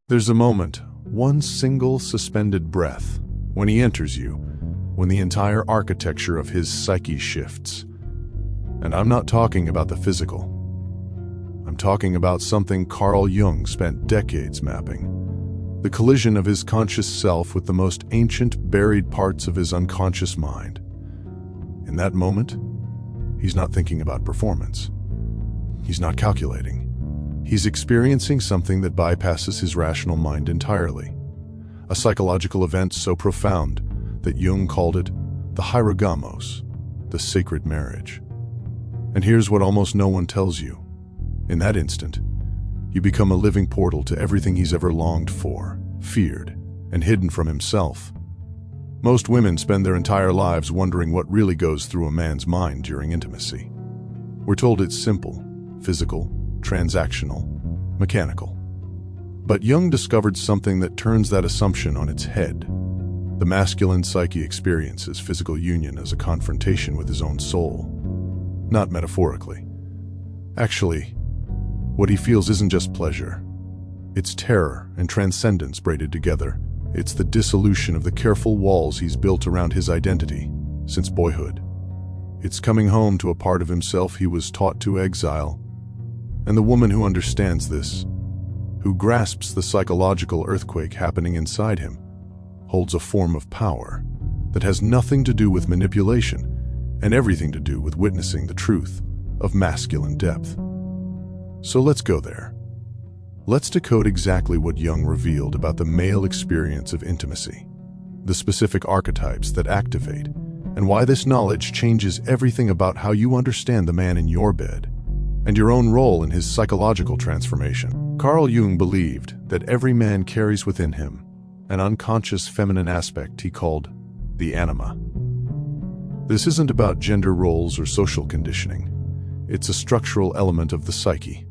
There's a moment, one single suspended breath, when he enters you, when the entire architecture of his psyche shifts. And I'm not talking about the physical. I'm talking about something Carl Jung spent decades mapping. The collision of his conscious self with the most ancient, buried parts of his unconscious mind. In that moment, he's not thinking about performance. He's not calculating. He's experiencing something that bypasses his rational mind entirely. A psychological event so profound that Jung called it the hierogamos, the sacred marriage. And here's what almost no one tells you. In that instant, you become a living portal to everything he's ever longed for, feared, and hidden from himself. Most women spend their entire lives wondering what really goes through a man's mind during intimacy. We're told it's simple, physical, transactional, mechanical. But Jung discovered something that turns that assumption on its head. The masculine psyche experiences physical union as a confrontation with his own soul. Not metaphorically. Actually, what he feels isn't just pleasure. It's terror and transcendence braided together. It's the dissolution of the careful walls he's built around his identity since boyhood. It's coming home to a part of himself he was taught to exile. And the woman who understands this, who grasps the psychological earthquake happening inside him, holds a form of power that has nothing to do with manipulation and everything to do with witnessing the truth of masculine depth. So let's go there. Let's decode exactly what Jung revealed about the male experience of intimacy, the specific archetypes that activate, and why this knowledge changes everything about how you understand the man in your bed and your own role in his psychological transformation. Carl Jung believed that every man carries within him an unconscious feminine aspect he called the anima. This isn't about gender roles or social conditioning. It's a structural element of the psyche,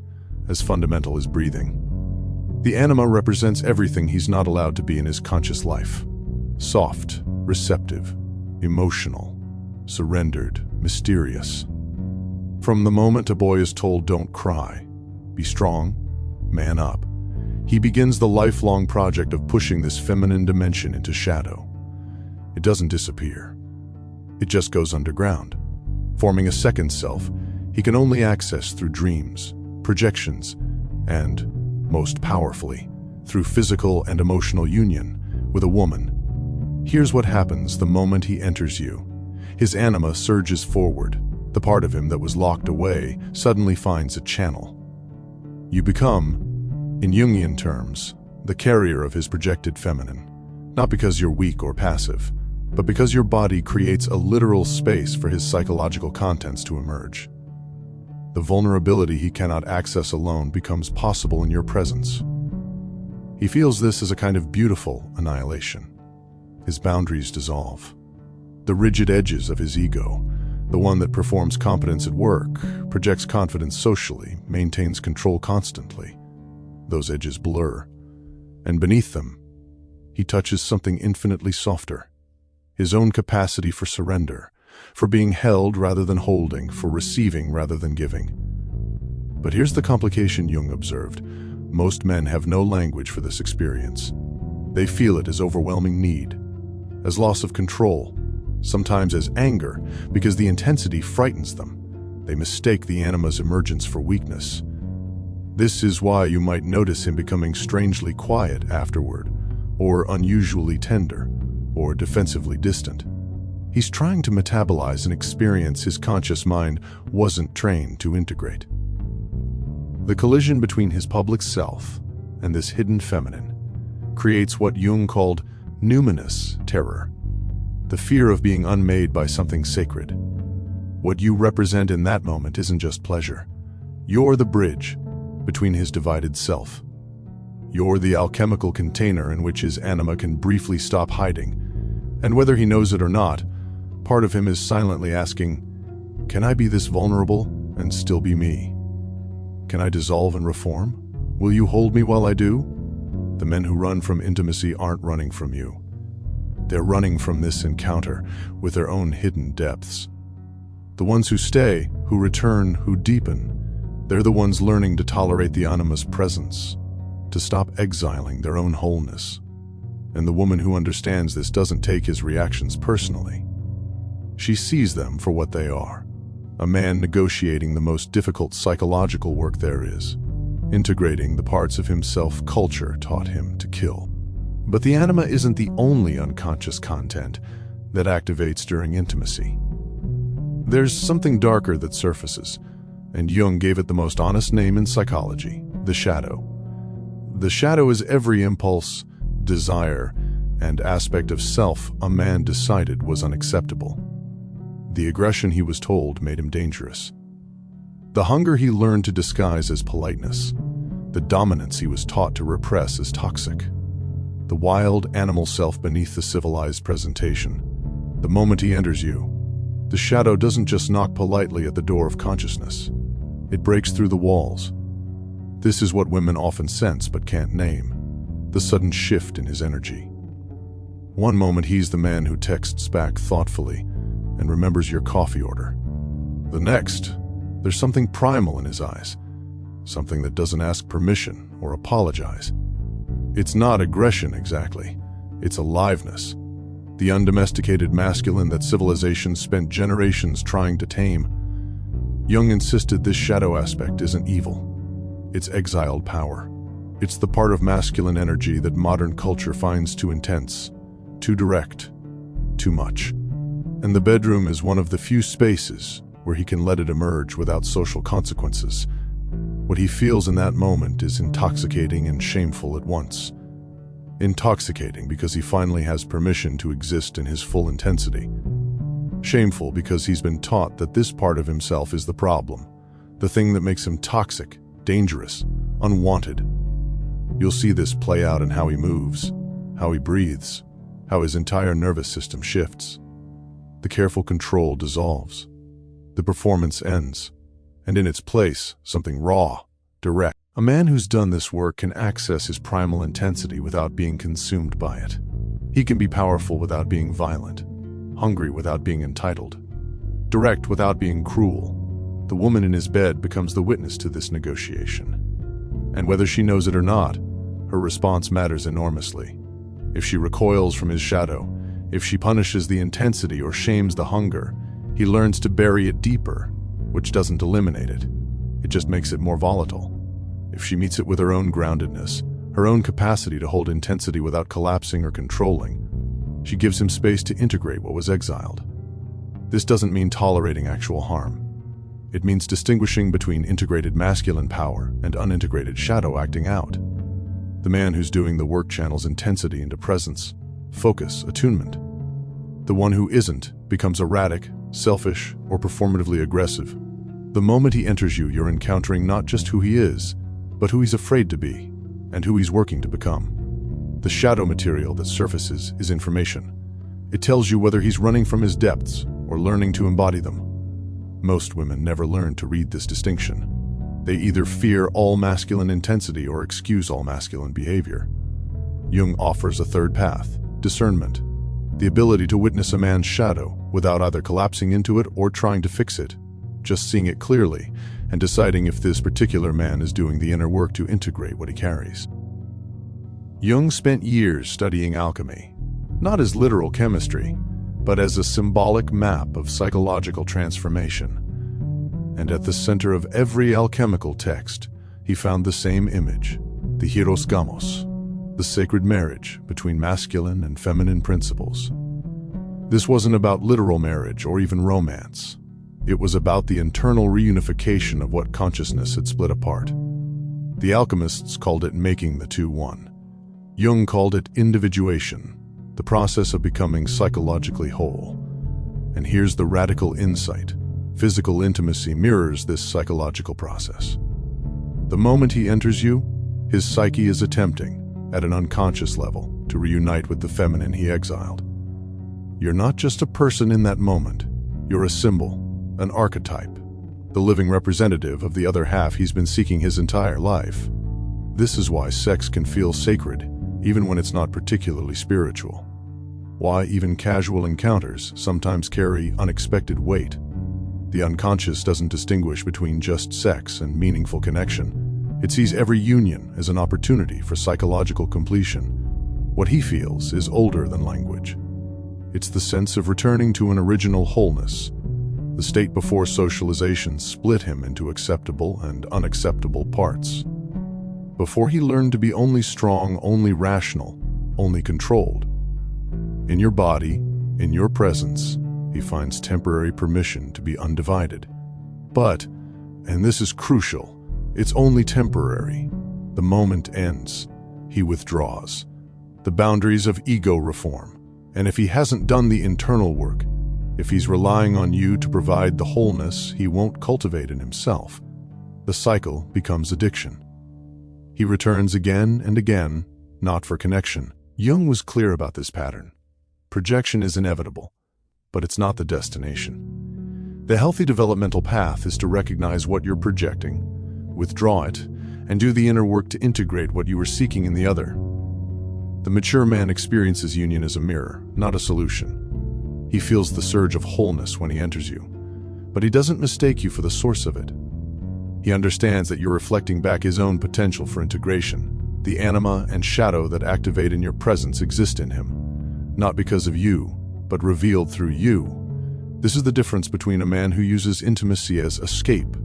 as fundamental as breathing. The anima represents everything he's not allowed to be in his conscious life. Soft, receptive, emotional, surrendered, mysterious. From the moment a boy is told, "Don't cry, be strong, man up," he begins the lifelong project of pushing this feminine dimension into shadow. It doesn't disappear. It just goes underground, forming a second self he can only access through dreams, projections, and, most powerfully, through physical and emotional union with a woman. Here's what happens the moment he enters you. His anima surges forward. The part of him that was locked away suddenly finds a channel. You become, in Jungian terms, the carrier of his projected feminine, not because you're weak or passive, but because your body creates a literal space for his psychological contents to emerge. The vulnerability he cannot access alone becomes possible in your presence. He feels this as a kind of beautiful annihilation. His boundaries dissolve. The rigid edges of his ego, the one that performs competence at work, projects confidence socially, maintains control constantly. Those edges blur, and beneath them, he touches something infinitely softer. His own capacity for surrender, for being held rather than holding, for receiving rather than giving. But here's the complication Jung observed. Most men have no language for this experience. They feel it as overwhelming need, as loss of control, sometimes as anger, because the intensity frightens them. They mistake the anima's emergence for weakness. This is why you might notice him becoming strangely quiet afterward, or unusually tender, or defensively distant. He's trying to metabolize an experience his conscious mind wasn't trained to integrate. The collision between his public self and this hidden feminine creates what Jung called numinous terror, the fear of being unmade by something sacred. What you represent in that moment isn't just pleasure. You're the bridge between his divided self. You're the alchemical container in which his anima can briefly stop hiding. And whether he knows it or not, part of him is silently asking, can I be this vulnerable and still be me? Can I dissolve and reform? Will you hold me while I do? The men who run from intimacy aren't running from you. They're running from this encounter with their own hidden depths. The ones who stay, who return, who deepen, they're the ones learning to tolerate the anima's presence, to stop exiling their own wholeness. And the woman who understands this doesn't take his reactions personally. She sees them for what they are. A man negotiating the most difficult psychological work there is, integrating the parts of himself culture taught him to kill. But the anima isn't the only unconscious content that activates during intimacy. There's something darker that surfaces, and Jung gave it the most honest name in psychology: the shadow. The shadow is every impulse, desire, and aspect of self a man decided was unacceptable. The aggression he was told made him dangerous. The hunger he learned to disguise as politeness. The dominance he was taught to repress as toxic. The wild animal self beneath the civilized presentation. The moment he enters you, the shadow doesn't just knock politely at the door of consciousness. It breaks through the walls. This is what women often sense but can't name: the sudden shift in his energy. One moment he's the man who texts back thoughtfully and remembers your coffee order. The next, there's something primal in his eyes, something that doesn't ask permission or apologize. It's not aggression exactly, it's aliveness. The undomesticated masculine that civilization spent generations trying to tame. Jung insisted this shadow aspect isn't evil. It's exiled power. It's the part of masculine energy that modern culture finds too intense, too direct, too much. And the bedroom is one of the few spaces where he can let it emerge without social consequences. What he feels in that moment is intoxicating and shameful at once. Intoxicating because he finally has permission to exist in his full intensity. Shameful because he's been taught that this part of himself is the problem, the thing that makes him toxic, dangerous, unwanted. You'll see this play out in how he moves, how he breathes, how his entire nervous system shifts. The careful control dissolves. The performance ends, and in its place, something raw, direct. A man who's done this work can access his primal intensity without being consumed by it. He can be powerful without being violent, hungry without being entitled, direct without being cruel. The woman in his bed becomes the witness to this negotiation. And whether she knows it or not, her response matters enormously. If she recoils from his shadow, if she punishes the intensity or shames the hunger, he learns to bury it deeper, which doesn't eliminate it. It just makes it more volatile. If she meets it with her own groundedness, her own capacity to hold intensity without collapsing or controlling, she gives him space to integrate what was exiled. This doesn't mean tolerating actual harm. It means distinguishing between integrated masculine power and unintegrated shadow acting out. The man who's doing the work channels intensity into presence, focus, attunement. The one who isn't becomes erratic, selfish, or performatively aggressive. The moment he enters you, you're encountering not just who he is, but who he's afraid to be, and who he's working to become. The shadow material that surfaces is information. It tells you whether he's running from his depths or learning to embody them. Most women never learn to read this distinction. They either fear all masculine intensity or excuse all masculine behavior. Jung offers a third path: discernment. The ability to witness a man's shadow without either collapsing into it or trying to fix it, just seeing it clearly and deciding if this particular man is doing the inner work to integrate what he carries. Jung spent years studying alchemy, not as literal chemistry, but as a symbolic map of psychological transformation. And at the center of every alchemical text, he found the same image: the hieros gamos, the sacred marriage between masculine and feminine principles. This wasn't about literal marriage or even romance. It was about the internal reunification of what consciousness had split apart. The alchemists called it making the two one. Jung called it individuation, the process of becoming psychologically whole. And here's the radical insight: physical intimacy mirrors this psychological process. The moment he enters you, his psyche is attempting, at an unconscious level, to reunite with the feminine he exiled. You're not just a person in that moment. You're a symbol, an archetype, the living representative of the other half he's been seeking his entire life. This is why sex can feel sacred, even when it's not particularly spiritual. Why even casual encounters sometimes carry unexpected weight. The unconscious doesn't distinguish between just sex and meaningful connection. It sees every union as an opportunity for psychological completion. What he feels is older than language. It's the sense of returning to an original wholeness. The state before socialization split him into acceptable and unacceptable parts. Before he learned to be only strong, only rational, only controlled. In your body, in your presence, he finds temporary permission to be undivided. But, and this is crucial, it's only temporary. The moment ends. He withdraws. The boundaries of ego reform. And if he hasn't done the internal work, if he's relying on you to provide the wholeness he won't cultivate in himself, the cycle becomes addiction. He returns again and again, not for connection. Jung was clear about this pattern. Projection is inevitable, but it's not the destination. The healthy developmental path is to recognize what you're projecting, withdraw it, and do the inner work to integrate what you were seeking in the other. The mature man experiences union as a mirror, not a solution. He feels the surge of wholeness when he enters you, but he doesn't mistake you for the source of it. He understands that you're reflecting back his own potential for integration. The anima and shadow that activate in your presence exist in him, not because of you, but revealed through you. This is the difference between a man who uses intimacy as escape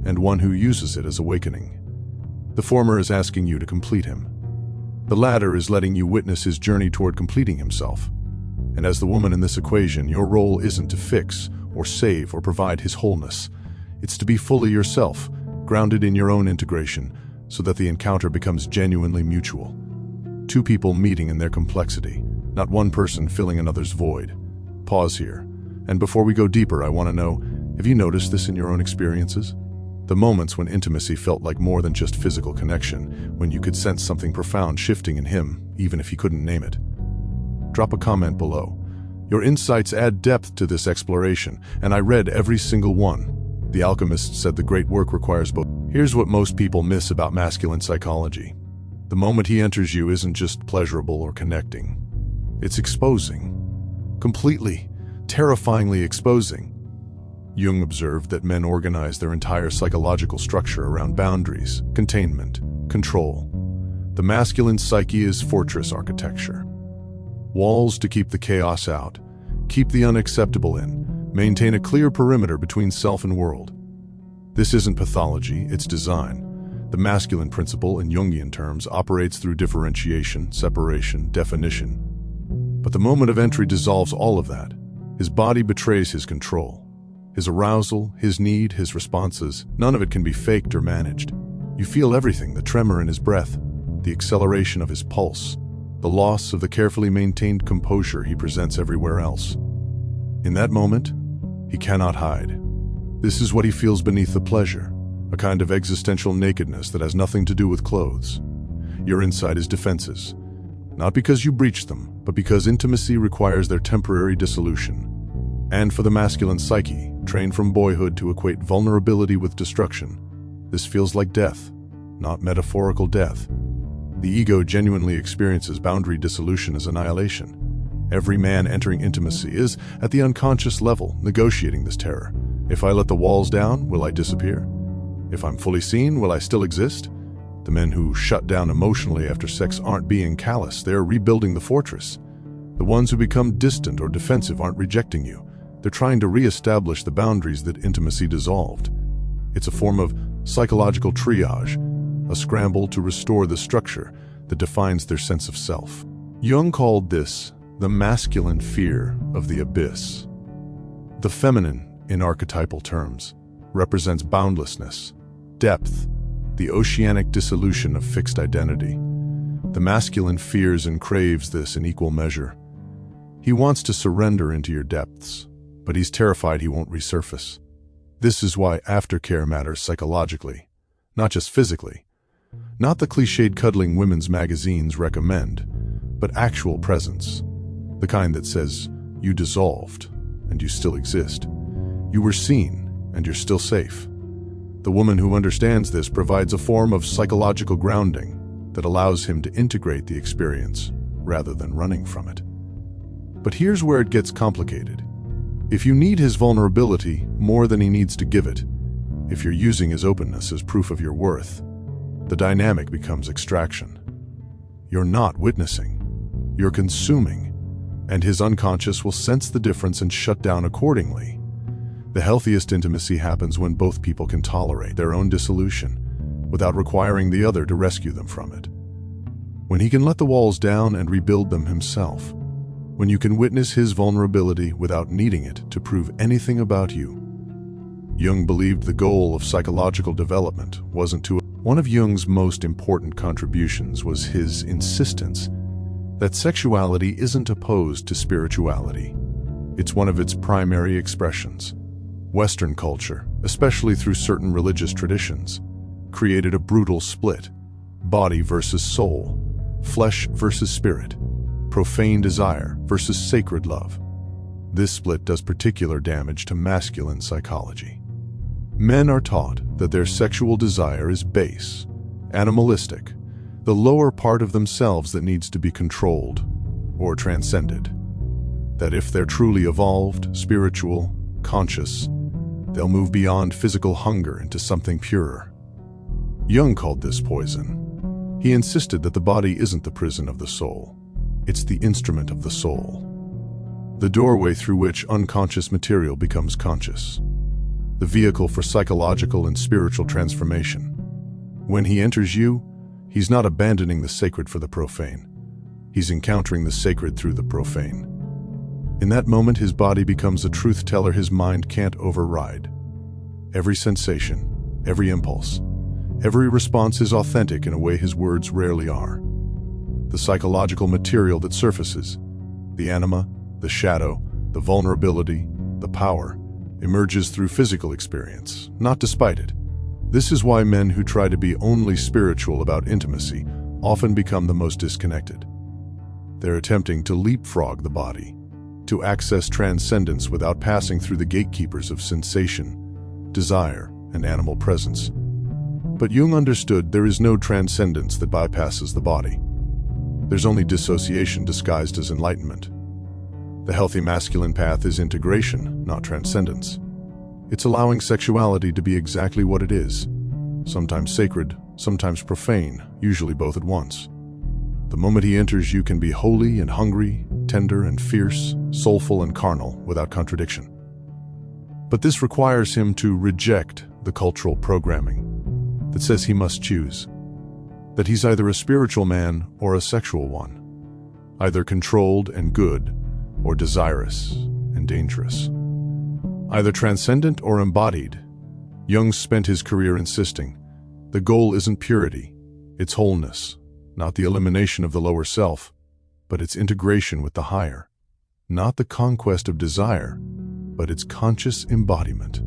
and one who uses it as awakening. The former is asking you to complete him. The latter is letting you witness his journey toward completing himself. And as the woman in this equation, your role isn't to fix or save or provide his wholeness. It's to be fully yourself, grounded in your own integration, so that the encounter becomes genuinely mutual. Two people meeting in their complexity, not one person filling another's void. Pause here. And before we go deeper, I want to know, have you noticed this in your own experiences? The moments when intimacy felt like more than just physical connection, when you could sense something profound shifting in him, even if he couldn't name it. Drop a comment below. Your insights add depth to this exploration, and I read every single one. The alchemist said the great work requires both. Here's what most people miss about masculine psychology. The moment he enters you isn't just pleasurable or connecting. It's exposing. Completely, terrifyingly exposing. Jung observed that men organize their entire psychological structure around boundaries, containment, control. The masculine psyche is fortress architecture. Walls to keep the chaos out, keep the unacceptable in, maintain a clear perimeter between self and world. This isn't pathology, it's design. The masculine principle, in Jungian terms, operates through differentiation, separation, definition. But the moment of entry dissolves all of that. His body betrays his control. His arousal, his need, his responses, none of it can be faked or managed. You feel everything, the tremor in his breath, the acceleration of his pulse, the loss of the carefully maintained composure he presents everywhere else. In that moment, he cannot hide. This is what he feels beneath the pleasure, a kind of existential nakedness that has nothing to do with clothes. You're inside his defenses, not because you breached them, but because intimacy requires their temporary dissolution. And for the masculine psyche, trained from boyhood to equate vulnerability with destruction, this feels like death, not metaphorical death. The ego genuinely experiences boundary dissolution as annihilation. Every man entering intimacy is, at the unconscious level, negotiating this terror. If I let the walls down, will I disappear? If I'm fully seen, will I still exist? The men who shut down emotionally after sex aren't being callous, they're rebuilding the fortress. The ones who become distant or defensive aren't rejecting you. They're trying to re-establish the boundaries that intimacy dissolved. It's a form of psychological triage, a scramble to restore the structure that defines their sense of self. Jung called this the masculine fear of the abyss. The feminine, in archetypal terms, represents boundlessness, depth, the oceanic dissolution of fixed identity. The masculine fears and craves this in equal measure. He wants to surrender into your depths, but he's terrified he won't resurface. This is why aftercare matters psychologically, not just physically. Not the cliched cuddling women's magazines recommend, but actual presence. The kind that says, you dissolved, and you still exist. You were seen, and you're still safe. The woman who understands this provides a form of psychological grounding that allows him to integrate the experience rather than running from it. But here's where it gets complicated. If you need his vulnerability more than he needs to give it, if you're using his openness as proof of your worth, the dynamic becomes extraction. You're not witnessing, you're consuming, and his unconscious will sense the difference and shut down accordingly. The healthiest intimacy happens when both people can tolerate their own dissolution without requiring the other to rescue them from it. When he can let the walls down and rebuild them himself. When you can witness his vulnerability without needing it to prove anything about you. Jung believed the goal of psychological development wasn't to... One of Jung's most important contributions was his insistence that sexuality isn't opposed to spirituality. It's one of its primary expressions. Western culture, especially through certain religious traditions, created a brutal split: body versus soul, flesh versus spirit, profane desire versus sacred love. This split does particular damage to masculine psychology. Men are taught that their sexual desire is base, animalistic, the lower part of themselves that needs to be controlled or transcended. That if they're truly evolved, spiritual, conscious, they'll move beyond physical hunger into something purer. Jung called this poison. He insisted that the body isn't the prison of the soul. It's the instrument of the soul. The doorway through which unconscious material becomes conscious. The vehicle for psychological and spiritual transformation. When he enters you, he's not abandoning the sacred for the profane. He's encountering the sacred through the profane. In that moment, his body becomes a truth teller his mind can't override. Every sensation, every impulse, every response is authentic in a way his words rarely are. The psychological material that surfaces, the anima, the shadow, the vulnerability, the power, emerges through physical experience, not despite it. This is why men who try to be only spiritual about intimacy often become the most disconnected. They're attempting to leapfrog the body, to access transcendence without passing through the gatekeepers of sensation, desire, and animal presence. But Jung understood there is no transcendence that bypasses the body. There's only dissociation disguised as enlightenment. The healthy masculine path is integration, not transcendence. It's allowing sexuality to be exactly what it is, sometimes sacred, sometimes profane, usually both at once. The moment he enters, you can be holy and hungry, tender and fierce, soulful and carnal, without contradiction. But this requires him to reject the cultural programming that says he must choose, that he's either a spiritual man or a sexual one, either controlled and good, or desirous and dangerous. Either transcendent or embodied. Jung spent his career insisting, the goal isn't purity, it's wholeness, not the elimination of the lower self, but its integration with the higher. Not the conquest of desire, but its conscious embodiment.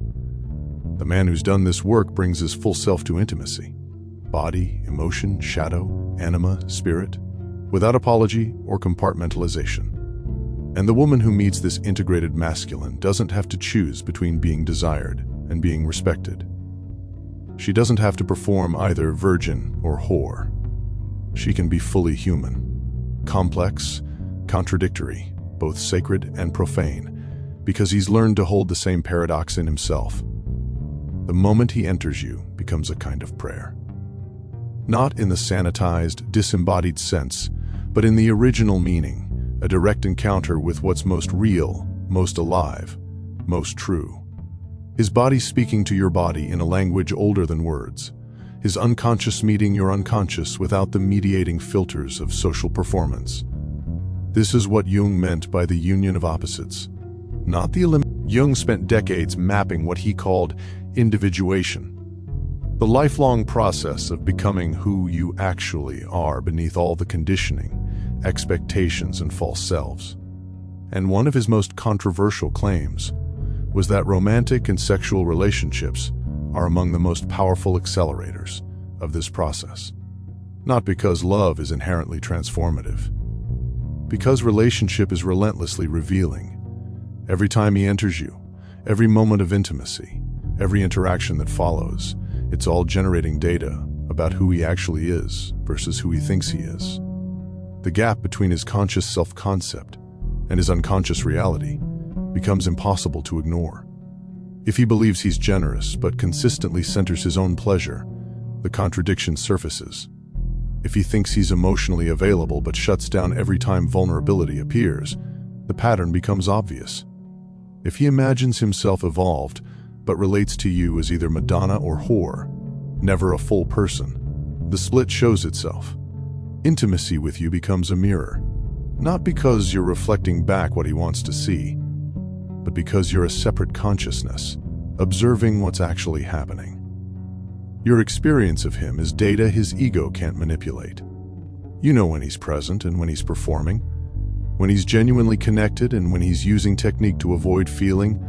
The man who's done this work brings his full self to intimacy. Body, emotion, shadow, anima, spirit, without apology or compartmentalization. And the woman who meets this integrated masculine doesn't have to choose between being desired and being respected. She doesn't have to perform either virgin or whore. She can be fully human, complex, contradictory, both sacred and profane, because he's learned to hold the same paradox in himself. The moment he enters you becomes a kind of prayer. Not in the sanitized, disembodied sense, but in the original meaning. A direct encounter with what's most real, most alive, most true. His body speaking to your body in a language older than words. His unconscious meeting your unconscious without the mediating filters of social performance. This is what Jung meant by the union of opposites, not the Jung spent decades mapping what he called individuation. The lifelong process of becoming who you actually are beneath all the conditioning, expectations, and false selves. And one of his most controversial claims was that romantic and sexual relationships are among the most powerful accelerators of this process. Not because love is inherently transformative, because relationship is relentlessly revealing. Every time he enters you, every moment of intimacy, every interaction that follows, it's all generating data about who he actually is versus who he thinks he is. The gap between his conscious self-concept and his unconscious reality becomes impossible to ignore. If he believes he's generous but consistently centers his own pleasure, the contradiction surfaces. If he thinks he's emotionally available but shuts down every time vulnerability appears, the pattern becomes obvious. If he imagines himself evolved but relates to you as either Madonna or whore, never a full person, the split shows itself. Intimacy with you becomes a mirror, not because you're reflecting back what he wants to see, but because you're a separate consciousness, observing what's actually happening. Your experience of him is data his ego can't manipulate. You know when he's present and when he's performing, when he's genuinely connected and when he's using technique to avoid feeling.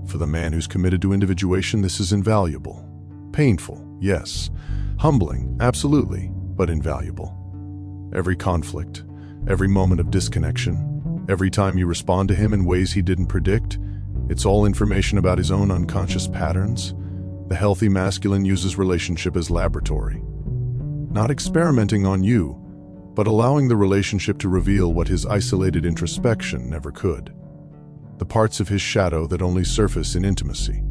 For the man who's committed to individuation, this is invaluable. Painful, yes. Humbling, absolutely, but invaluable. Every conflict, every moment of disconnection, every time you respond to him in ways he didn't predict, it's all information about his own unconscious patterns. The healthy masculine uses relationship as laboratory, not experimenting on you, but allowing the relationship to reveal what his isolated introspection never could. The parts of his shadow that only surface in intimacy,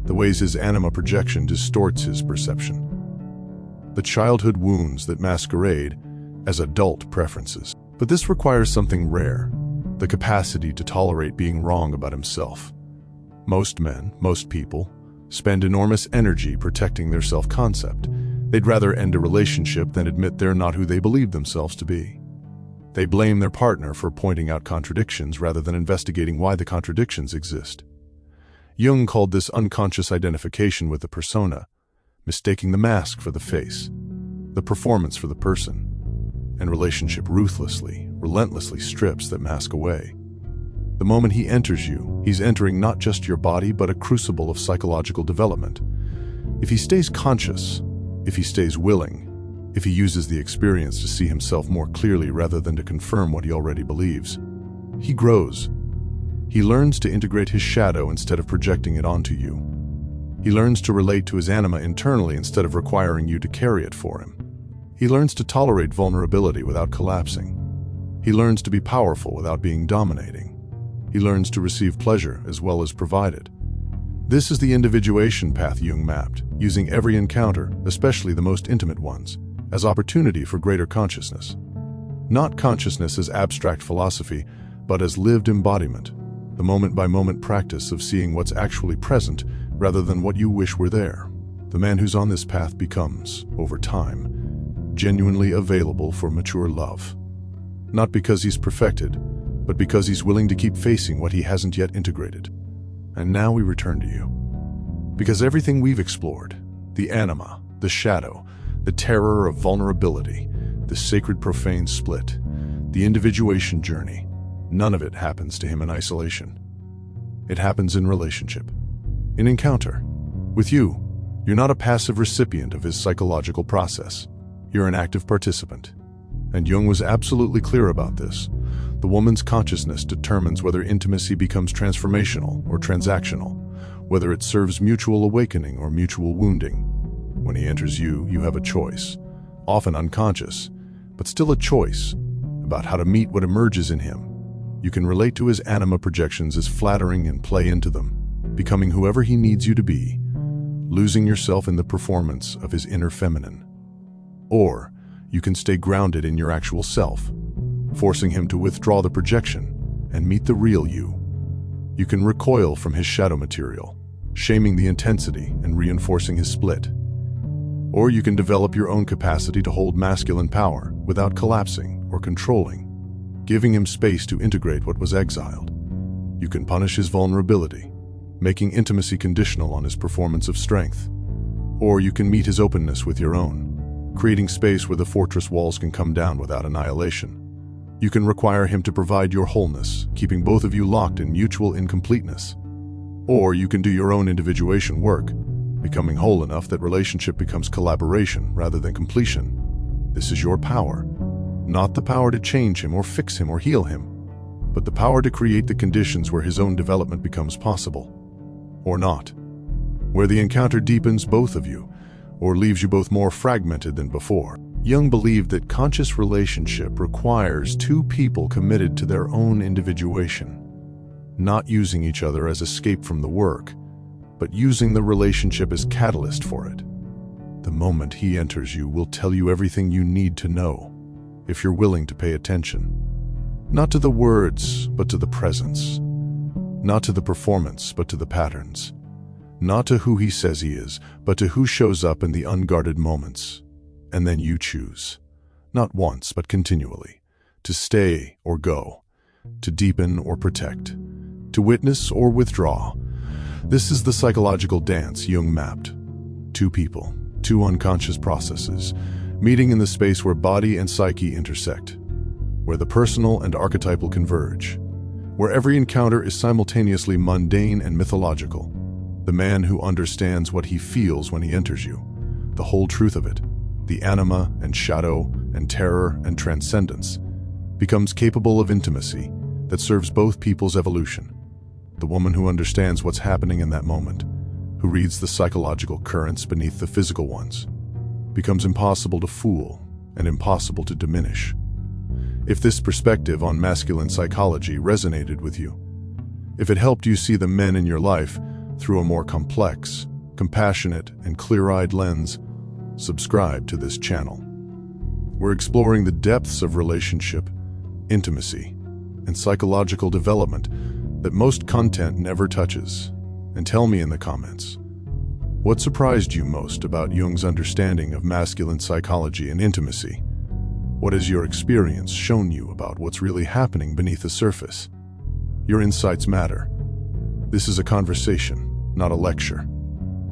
the ways his anima projection distorts his perception, the childhood wounds that masquerade as adult preferences. But this requires something rare, the capacity to tolerate being wrong about himself. Most men, most people, spend enormous energy protecting their self-concept. They'd rather end a relationship than admit they're not who they believe themselves to be. They blame their partner for pointing out contradictions rather than investigating why the contradictions exist. Jung called this unconscious identification with the persona, mistaking the mask for the face, the performance for the person, and relationship ruthlessly, relentlessly strips that mask away. The moment he enters you, he's entering not just your body, but a crucible of psychological development. If he stays conscious, if he stays willing, if he uses the experience to see himself more clearly rather than to confirm what he already believes, he grows. He learns to integrate his shadow instead of projecting it onto you. He learns to relate to his anima internally instead of requiring you to carry it for him. He learns to tolerate vulnerability without collapsing. He learns to be powerful without being dominating. He learns to receive pleasure as well as provide it. This is the individuation path Jung mapped, using every encounter, especially the most intimate ones, as opportunity for greater consciousness. Not consciousness as abstract philosophy, but as lived embodiment, the moment-by-moment practice of seeing what's actually present rather than what you wish were there. The man who's on this path becomes, over time, genuinely available for mature love. Not because he's perfected, but because he's willing to keep facing what he hasn't yet integrated. And now we return to you. Because everything we've explored, the anima, the shadow, the terror of vulnerability, the sacred profane split, the individuation journey, none of it happens to him in isolation. It happens in relationship, in encounter. With you, you're not a passive recipient of his psychological process. You're an active participant. And Jung was absolutely clear about this. The woman's consciousness determines whether intimacy becomes transformational or transactional, whether it serves mutual awakening or mutual wounding. When he enters you, you have a choice, often unconscious, but still a choice, about how to meet what emerges in him. You can relate to his anima projections as flattering and play into them, becoming whoever he needs you to be, losing yourself in the performance of his inner feminine. Or you can stay grounded in your actual self, forcing him to withdraw the projection and meet the real you. You can recoil from his shadow material, shaming the intensity and reinforcing his split. Or you can develop your own capacity to hold masculine power without collapsing or controlling, giving him space to integrate what was exiled. You can punish his vulnerability, making intimacy conditional on his performance of strength. Or you can meet his openness with your own, creating space where the fortress walls can come down without annihilation. You can require him to provide your wholeness, keeping both of you locked in mutual incompleteness. Or you can do your own individuation work, becoming whole enough that relationship becomes collaboration rather than completion. This is your power, not the power to change him or fix him or heal him, but the power to create the conditions where his own development becomes possible. Or not. Where the encounter deepens both of you, or leaves you both more fragmented than before. Jung believed that conscious relationship requires two people committed to their own individuation, not using each other as escape from the work, but using the relationship as catalyst for it. The moment he enters you will tell you everything you need to know, if you're willing to pay attention. Not to the words, but to the presence. Not to the performance, but to the patterns. Not to who he says he is, but to who shows up in the unguarded moments. And then you choose, not once, but continually, to stay or go, to deepen or protect, to witness or withdraw. This is the psychological dance Jung mapped. Two people, two unconscious processes, meeting in the space where body and psyche intersect, where the personal and archetypal converge, where every encounter is simultaneously mundane and mythological. The man who understands what he feels when he enters you, the whole truth of it, the anima and shadow and terror and transcendence, becomes capable of intimacy that serves both people's evolution. The woman who understands what's happening in that moment, who reads the psychological currents beneath the physical ones, becomes impossible to fool and impossible to diminish. If this perspective on masculine psychology resonated with you, if it helped you see the men in your life through a more complex, compassionate, and clear-eyed lens, subscribe to this channel. We're exploring the depths of relationship, intimacy, and psychological development that most content never touches. And tell me in the comments, what surprised you most about Jung's understanding of masculine psychology and intimacy? What has your experience shown you about what's really happening beneath the surface? Your insights matter. This is a conversation, not a lecture.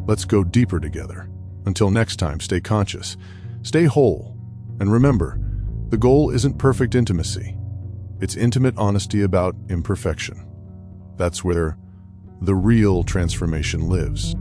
Let's go deeper together. Until next time, stay conscious, stay whole, and remember, the goal isn't perfect intimacy. It's intimate honesty about imperfection. That's where the real transformation lives.